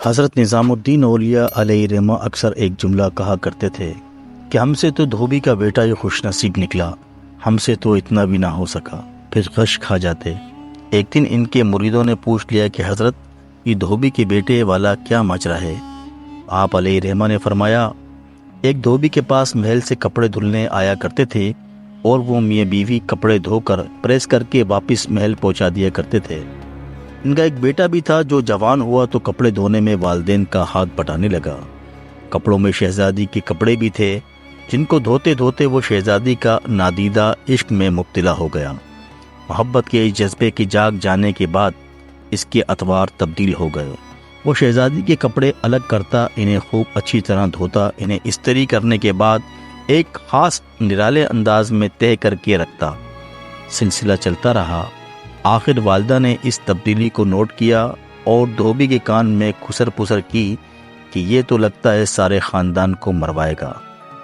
حضرت نظام الدین اولیاء علیہ رحمہ اکثر ایک جملہ کہا کرتے تھے کہ ہم سے تو دھوبی کا بیٹا یہ خوش نصیب نکلا، ہم سے تو اتنا بھی نہ ہو سکا، پھر غش کھا جاتے۔ ایک دن ان کے مریدوں نے پوچھ لیا کہ حضرت یہ دھوبی کے بیٹے والا کیا ماجرا ہے؟ آپ علیہ رحمہ نے فرمایا، ایک دھوبی کے پاس محل سے کپڑے دھلنے آیا کرتے تھے اور وہ میاں بیوی کپڑے دھو کر پریس کر کے واپس محل پہنچا دیا کرتے تھے۔ ان کا ایک بیٹا بھی تھا جو جوان ہوا تو کپڑے دھونے میں والدین کا ہاتھ بٹانے لگا۔ کپڑوں میں شہزادی کے کپڑے بھی تھے جن کو دھوتے دھوتے وہ شہزادی کا نادیدہ عشق میں مبتلا ہو گیا۔ محبت کے اس جذبے کی جاگ جانے کے بعد اس کے اطوار تبدیل ہو گئے۔ وہ شہزادی کے کپڑے الگ کرتا، انہیں خوب اچھی طرح دھوتا، انہیں استری کرنے کے بعد ایک خاص نرالے انداز میں طے کر کے رکھتا۔ سلسلہ چلتا رہا۔ آخر والدہ نے اس تبدیلی کو نوٹ کیا اور دھوبی کے کان میں خسر پسر کی کہ یہ تو لگتا ہے سارے خاندان کو مروائے گا،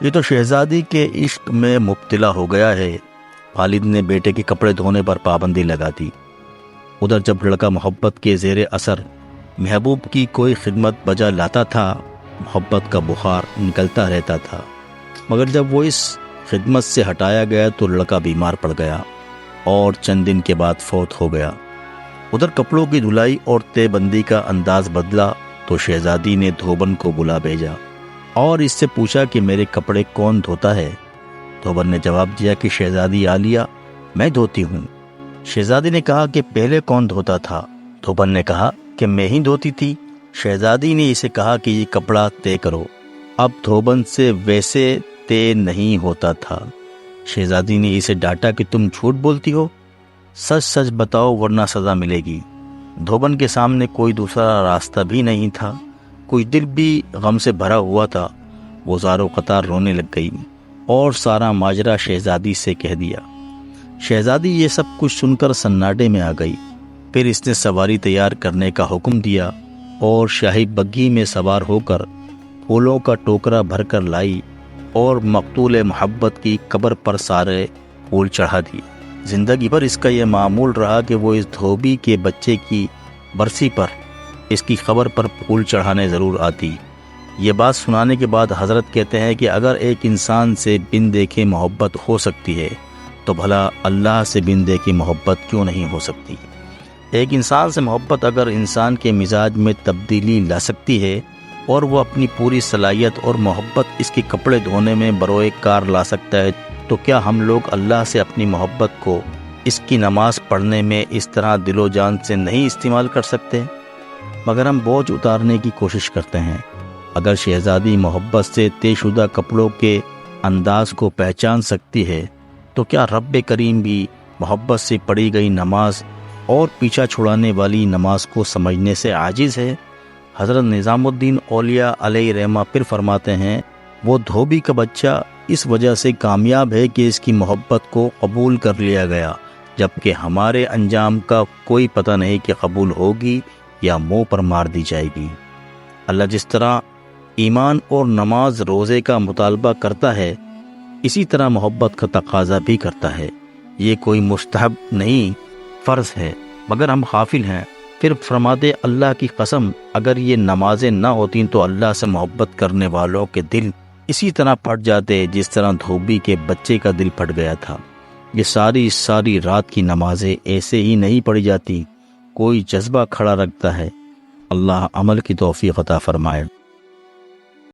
یہ تو شہزادی کے عشق میں مبتلا ہو گیا ہے۔ والد نے بیٹے کے کپڑے دھونے پر پابندی لگا دی۔ ادھر جب لڑکا محبت کے زیر اثر محبوب کی کوئی خدمت بجا لاتا تھا، محبت کا بخار نکلتا رہتا تھا، مگر جب وہ اس خدمت سے ہٹایا گیا تو لڑکا بیمار پڑ گیا اور چند دن کے بعد فوت ہو گیا۔ ادھر کپڑوں کی دھلائی اور طے بندی کا انداز بدلا تو شہزادی نے دھوبن کو بلا بھیجا اور اس سے پوچھا کہ میرے کپڑے کون دھوتا ہے؟ دھوبن نے جواب دیا کہ شہزادی عالیہ میں دھوتی ہوں۔ شہزادی نے کہا کہ پہلے کون دھوتا تھا؟ دھوبن نے کہا کہ میں ہی دھوتی تھی۔ شہزادی نے اسے کہا کہ یہ کپڑا طے کرو۔ اب دھوبن سے ویسے طے نہیں ہوتا تھا۔ شہزادی نے اسے ڈانٹا کہ تم جھوٹ بولتی ہو، سچ سچ بتاؤ ورنہ سزا ملے گی۔ دھوبن کے سامنے کوئی دوسرا راستہ بھی نہیں تھا، کوئی دل بھی غم سے بھرا ہوا تھا۔ وہ زارو قطار رونے لگ گئی اور سارا ماجرا شہزادی سے کہہ دیا۔ شہزادی یہ سب کچھ سن کر سناٹے میں آ گئی۔ پھر اس نے سواری تیار کرنے کا حکم دیا اور شاہی بگھی میں سوار ہو کر پھولوں کا ٹوکرا بھر کر لائی اور مقتول محبت کی قبر پر سارے پھول چڑھا دیے۔ زندگی بھر اس کا یہ معمول رہا کہ وہ اس دھوبی کے بچے کی برسی پر اس کی قبر پر پھول چڑھانے ضرور آتی۔ یہ بات سنانے کے بعد حضرت کہتے ہیں کہ اگر ایک انسان سے بن دیکھے محبت ہو سکتی ہے تو بھلا اللہ سے بن دیکھے محبت کیوں نہیں ہو سکتی؟ ایک انسان سے محبت اگر انسان کے مزاج میں تبدیلی لا سکتی ہے اور وہ اپنی پوری صلاحیت اور محبت اس کے کپڑے دھونے میں بروئے کار لا سکتا ہے، تو کیا ہم لوگ اللہ سے اپنی محبت کو اس کی نماز پڑھنے میں اس طرح دل و جان سے نہیں استعمال کر سکتے؟ مگر ہم بوجھ اتارنے کی کوشش کرتے ہیں۔ اگر شہزادی محبت سے طے شدہ کپڑوں کے انداز کو پہچان سکتی ہے تو کیا رب کریم بھی محبت سے پڑھی گئی نماز اور پیچھا چھڑانے والی نماز کو سمجھنے سے عاجز ہے؟ حضرت نظام الدین اولیاء علیہ رحمہ پھر فرماتے ہیں، وہ دھوبی کا بچہ اس وجہ سے کامیاب ہے کہ اس کی محبت کو قبول کر لیا گیا، جبکہ ہمارے انجام کا کوئی پتہ نہیں کہ قبول ہوگی یا منہ پر مار دی جائے گی۔ اللہ جس طرح ایمان اور نماز روزے کا مطالبہ کرتا ہے، اسی طرح محبت کا تقاضا بھی کرتا ہے۔ یہ کوئی مستحب نہیں، فرض ہے، مگر ہم غافل ہیں۔ پھر فرماتے، اللہ کی قسم اگر یہ نمازیں نہ ہوتیں تو اللہ سے محبت کرنے والوں کے دل اسی طرح پھٹ جاتے جس طرح دھوبی کے بچے کا دل پھٹ گیا تھا۔ یہ ساری رات کی نمازیں ایسے ہی نہیں پڑھی جاتی، کوئی جذبہ کھڑا رکھتا ہے۔ اللہ عمل کی توفیق عطا فرمائے۔